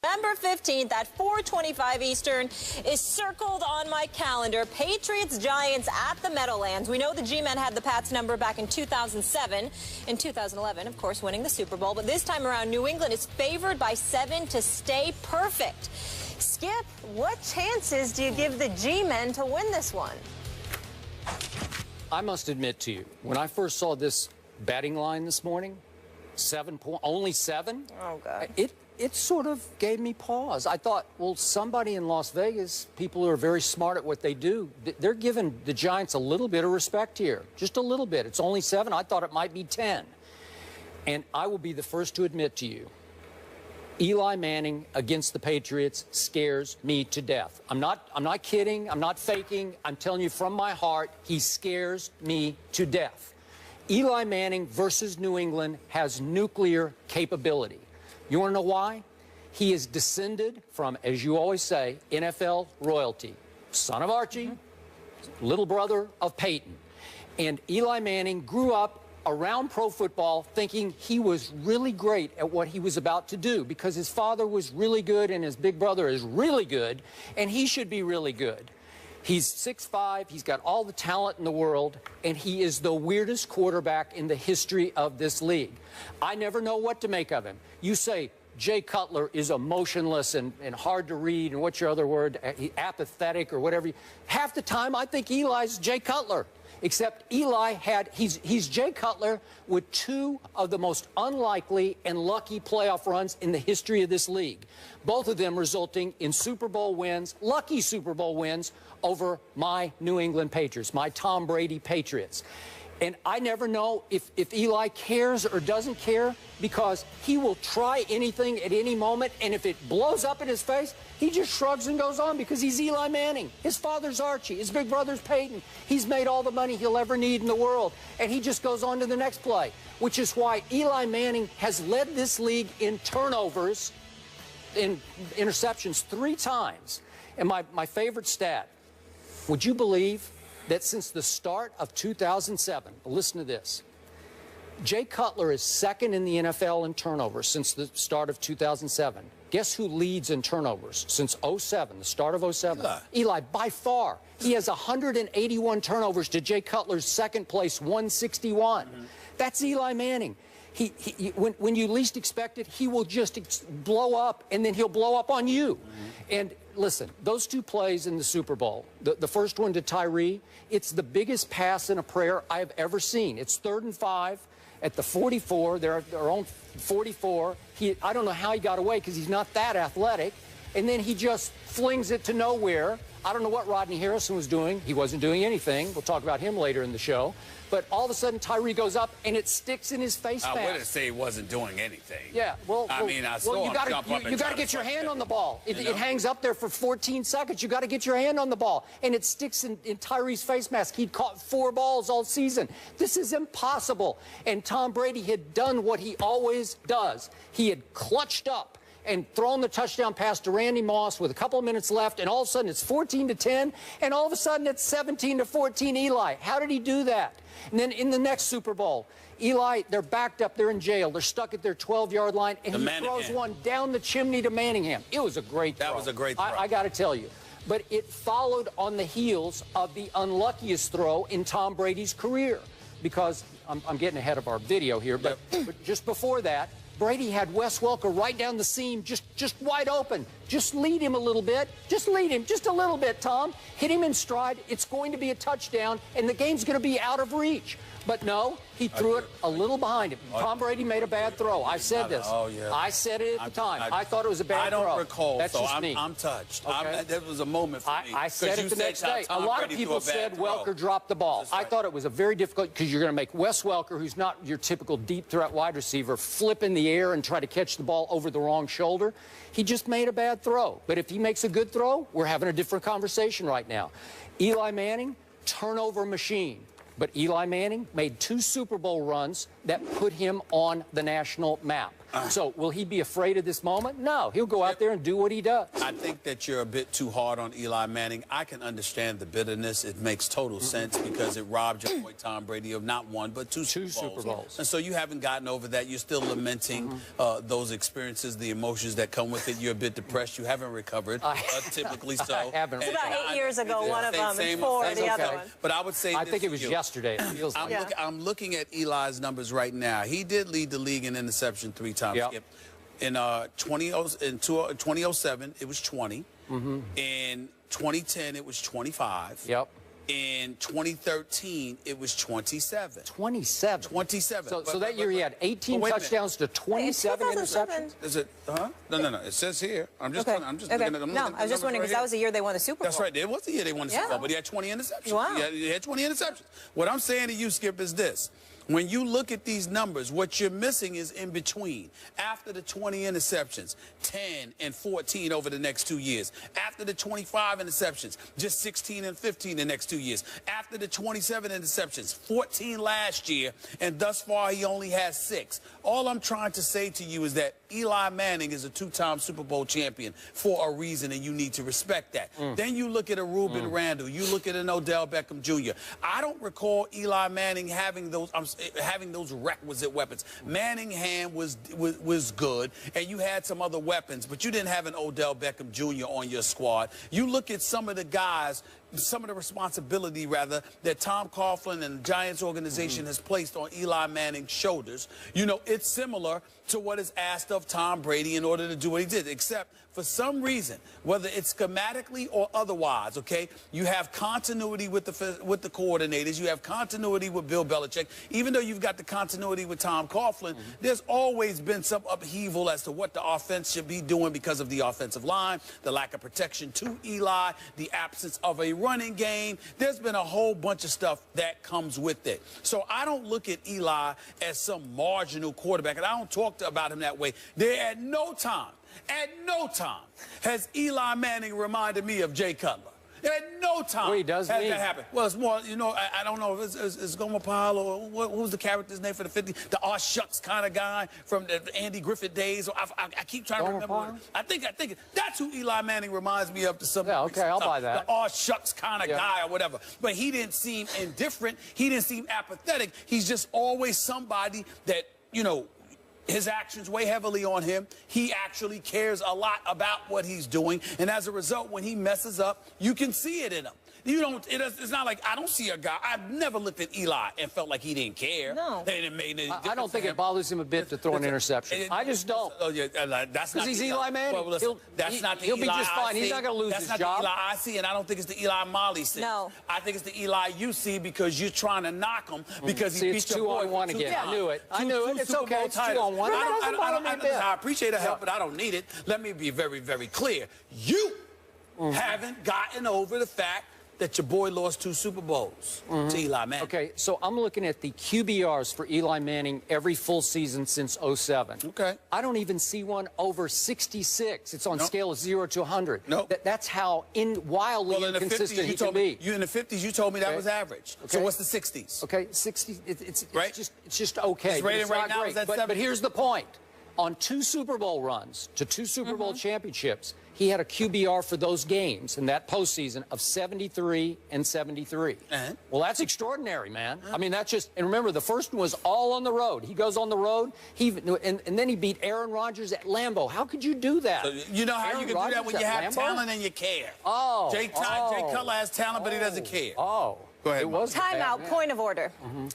November 15th at 4:25 Eastern is circled on my calendar. Patriots Giants at the Meadowlands. We know the G-Men had the Pats number back in 2007. In 2011, of course, winning the Super Bowl. But this time around, New England is favored by 7 to stay perfect. Skip, what chances do you give the G-Men to win this one? I must admit to you, when I first saw this betting line this morning, only 7? Oh, God. It sort of gave me pause. I thought, well, somebody in Las Vegas, people who are very smart at what they do, they're giving the Giants a little bit of respect here. Just a little bit. It's only 7. I thought it might be 10. And I will be the first to admit to you, Eli Manning against the Patriots scares me to death. I'm not kidding. I'm not faking. I'm telling you from my heart, he scares me to death. Eli Manning versus New England has nuclear capability. You want to know why? He is descended from, as you always say, NFL royalty. Son of Archie, little brother of Peyton. And Eli Manning grew up around pro football thinking he was really great at what he was about to do because his father was really good and his big brother is really good, and he should be really good. He's 6'5", he's got all the talent in the world, and he is the weirdest quarterback in the history of this league. I never know what to make of him. You say Jay Cutler is emotionless and hard to read, and what's your other word, apathetic or whatever. Half the time I think Eli's Jay Cutler, except Eli he's Jay Cutler with 2 of the most unlikely and lucky playoff runs in the history of this league. Both of them resulting in Super Bowl wins, lucky Super Bowl wins over my New England Patriots, my Tom Brady Patriots. And I never know if Eli cares or doesn't care because he will try anything at any moment, and if it blows up in his face, he just shrugs and goes on because he's Eli Manning. His father's Archie. His big brother's Peyton. He's made all the money he'll ever need in the world, and he just goes on to the next play, which is why Eli Manning has led this league in turnovers, in interceptions 3 times. And my favorite stat, would you believe that since the start of 2007, listen to this, Jay Cutler is 2nd in the NFL in turnovers since the start of 2007. Guess who leads in turnovers since 07, the start of 07? Eli, by far. He has 181 turnovers to Jay Cutler's 2nd place, 161. That's Eli Manning. When you least expect it, he will just blow up, and then he'll blow up on you. And listen, those 2 plays in the Super Bowl, the first one to Tyree, it's the biggest pass in a prayer I have ever seen. It's 3rd and 5 at the 44, their own 44. I don't know how he got away because he's not that athletic. And then he just flings it to nowhere. I don't know what Rodney Harrison was doing. He wasn't doing anything. We'll talk about him later in the show. But all of a sudden, Tyree goes up, and it sticks in his face mask. I wouldn't say he wasn't doing anything. Yeah, well, I saw him jump up and you got to get your hand on the ball. It hangs up there for 14 seconds. You got to get your hand on the ball, and it sticks in Tyree's face mask. He'd caught 4 balls all season. This is impossible. And Tom Brady had done what he always does. He had clutched up and thrown the touchdown pass to Randy Moss with a couple of minutes left, and all of a sudden it's 14-10, and all of a sudden it's 17-14 Eli. How did he do that? And then in the next Super Bowl, Eli, they're backed up, they're in jail, they're stuck at their 12-yard line, and he throws one down the chimney to Manningham. It was a great throw. That was a great throw. I got to tell you. But it followed on the heels of the unluckiest throw in Tom Brady's career, because I'm getting ahead of our video here, but just before that, Brady had Wes Welker right down the seam, just wide open. Just lead him a little bit. Just lead him just a little bit, Tom. Hit him in stride. It's going to be a touchdown, and the game's going to be out of reach. But no, he threw it a little behind him. Tom Brady made a bad throw. I said this. I said it at the time. I thought it was a bad throw. I don't recall. That's so just me. I'm touched. Okay. There was a moment for me. I said it the next day. A lot of people said Welker dropped the ball. I thought it was a very difficult, because you're going to make Wes Welker, who's not your typical deep threat wide receiver, flip in the air and try to catch the ball over the wrong shoulder. He just made a bad throw. But if he makes a good throw, we're having a different conversation right now. Eli Manning, turnover machine. But Eli Manning made 2 Super Bowl runs that put him on the national map. So will he be afraid of this moment? No. He'll go out there and do what he does. I think that you're a bit too hard on Eli Manning. I can understand the bitterness. It makes total sense because it robbed your boy Tom Brady of not one, but two Super Bowls. And so you haven't gotten over that. You're still lamenting those experiences, the emotions that come with it. You're a bit depressed. You haven't recovered, typically so. I haven't. It's about 8 years ago, one of them, and 4 the other one. But I would say I think it was yesterday. It feels like. I'm looking at Eli's numbers right now. He did lead the league in interception 3 times. Skip. In 2007, it was 20. In 2010, it was 25. In 2013, it was 27. 27. 27. So that year he had 18 touchdowns to 27 interceptions. Is it? No. It says here. I'm just. I'm just looking at. No, I was just wondering because that was the year they won the Super Bowl. That's right. It was the year they won the Super Bowl, but he had 20 interceptions. Wow. He had 20 interceptions. What I'm saying to you, Skip, is this. When you look at these numbers, what you're missing is in between. After the 20 interceptions, 10 and 14 over the next 2 years. After the 25 interceptions, just 16 and 15 the next 2 years. After the 27 interceptions, 14 last year, and thus far he only has 6. All I'm trying to say to you is that Eli Manning is a 2-time Super Bowl champion for a reason, and you need to respect that. Then you look at a Reuben Randall. You look at an Odell Beckham Jr. I don't recall Eli Manning having those requisite weapons. Manningham was good, and you had some other weapons, but you didn't have an Odell Beckham Jr. on your squad. You look at some of the guys, some of the responsibility, rather, that Tom Coughlin and the Giants organization has placed on Eli Manning's shoulders. You know, it's similar to what is asked of Tom Brady in order to do what he did, except for some reason, whether it's schematically or otherwise, okay, you have continuity with the coordinators. You have continuity with Bill Belichick. Even though you've got the continuity with Tom Coughlin, there's always been some upheaval as to what the offense should be doing because of the offensive line, the lack of protection to Eli, the absence of a running game. There's been a whole bunch of stuff that comes with it. So I don't look at Eli as some marginal quarterback, and I don't talk about him that way. There at no time has Eli Manning reminded me of Jay Cutler. At no time has that happened. Well, it's more, you know, I don't know if it's Gomer Pyle or what was the character's name for the 50s? The aw shucks kind of guy from the Andy Griffith days. I keep trying to remember. I think that's who Eli Manning reminds me of to some degree. Okay, I'll buy that. The aw shucks kind of guy or whatever. But he didn't seem indifferent. He didn't seem apathetic. He's just always somebody that, you know, his actions weigh heavily on him. He actually cares a lot about what he's doing. And as a result, when he messes up, you can see it in him. You don't. It's not like I don't see a guy. I've never looked at Eli and felt like he didn't care. No. I don't think it bothers him a bit to throw an interception. I just don't. Oh yeah, that's because he's Eli Manning. Well, listen, he'll be just fine. He's not going to lose his job. That's not the Eli I see, and I don't think it's the Eli Molly see. No. I think it's the Eli you see because you're trying to knock him because he beat your boy 2-on-1 again. I knew it. I knew it. It's okay. It's 2-on-1. I appreciate the help, but I don't need it. Let me be very, very clear. You haven't gotten over the fact that your boy lost 2 Super Bowls to Eli Manning. Okay, so I'm looking at the QBRs for Eli Manning every full season since 07. Okay. I don't even see one over 66. It's on scale of 0 to 100. That's how wildly inconsistent he can be. You in the 50s, you told me that was average. Okay. So what's the 60s? Okay, 60. It's just okay. His rating right now is at 70. But here's the point. On 2 Super Bowl runs to 2 Super Bowl championships, he had a QBR for those games in that postseason of 73 and 73. Well, that's extraordinary, man. I mean, that's just, and remember, the first one was all on the road. He goes on the road, and then he beat Aaron Rodgers at Lambeau. How could you do that? So you know how you can do that when you have talent and you care. Jay Cutler has talent, but he doesn't care. Go ahead. Timeout, point of order.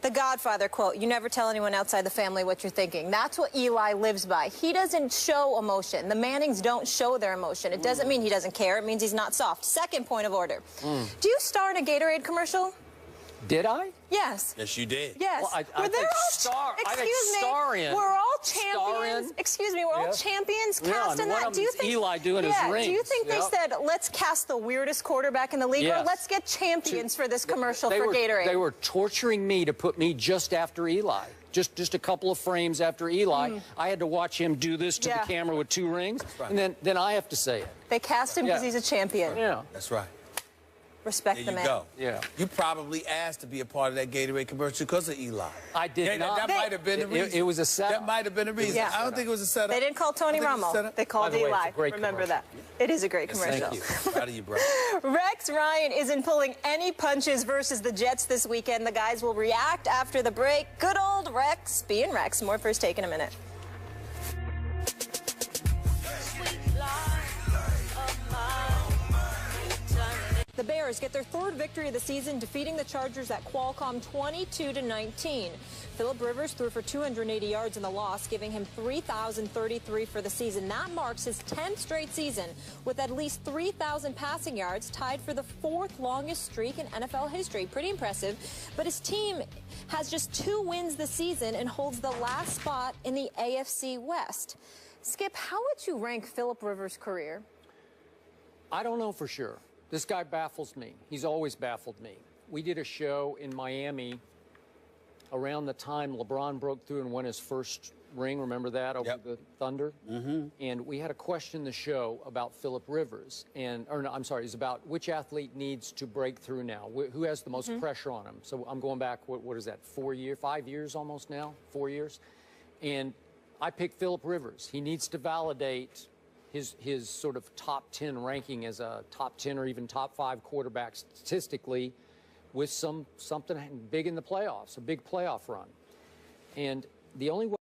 The Godfather quote, you never tell anyone outside the family what you're thinking. That's what Eli lives by. He doesn't show emotion. The Mannings don't show their emotion. It doesn't mean he doesn't care. It means he's not soft. Second point of order. Do you star in a Gatorade commercial? Did I? Yes. Yes, you did. Yes. Well, I think star in. We're all champions. Excuse me, we're all champions cast in that. Do you think Eli doing his rings? Do you think they said, let's cast the weirdest quarterback in the league, or let's get champions for this commercial for Gatorade? They were torturing me to put me just after Eli. Just a couple of frames after Eli. I had to watch him do this to the camera with 2 rings, and then I have to say it. They cast him because he's a champion. Yeah. That's right. Respect There the you man. go. Yeah. You probably asked to be a part of that Gatorade commercial because of Eli. I did not. That might have been the reason. It was a setup. That might have been the reason. Yeah. I don't think it was a setup. They didn't call Tony Romo. They called By the way, it's Eli. a great Remember commercial. that. It is a great commercial. Thank you. Proud of you, bro. Rex Ryan isn't pulling any punches versus the Jets this weekend. The guys will react after the break. Good old Rex being Rex. More First Take in a minute. The Bears get their third victory of the season, defeating the Chargers at Qualcomm 22-19. Phillip Rivers threw for 280 yards in the loss, giving him 3,033 for the season. That marks his 10th straight season with at least 3,000 passing yards, tied for the fourth longest streak in NFL history. Pretty impressive. But his team has just 2 wins this season and holds the last spot in the AFC West. Skip, how would you rank Phillip Rivers' career? I don't know for sure. This guy baffles me. He's always baffled me. We did a show in Miami around the time LeBron broke through and won his first ring. Remember that over the Thunder? Mm-hmm. And we had a question in the show about Phillip Rivers, it's about which athlete needs to break through now. Who has the most pressure on him? So I'm going back. What is that? 5 years almost now. 4 years, and I picked Phillip Rivers. He needs to validate his sort of top 10 ranking as a top 10 or even top 5 quarterback statistically with something big in the playoffs, a big playoff run. And the only way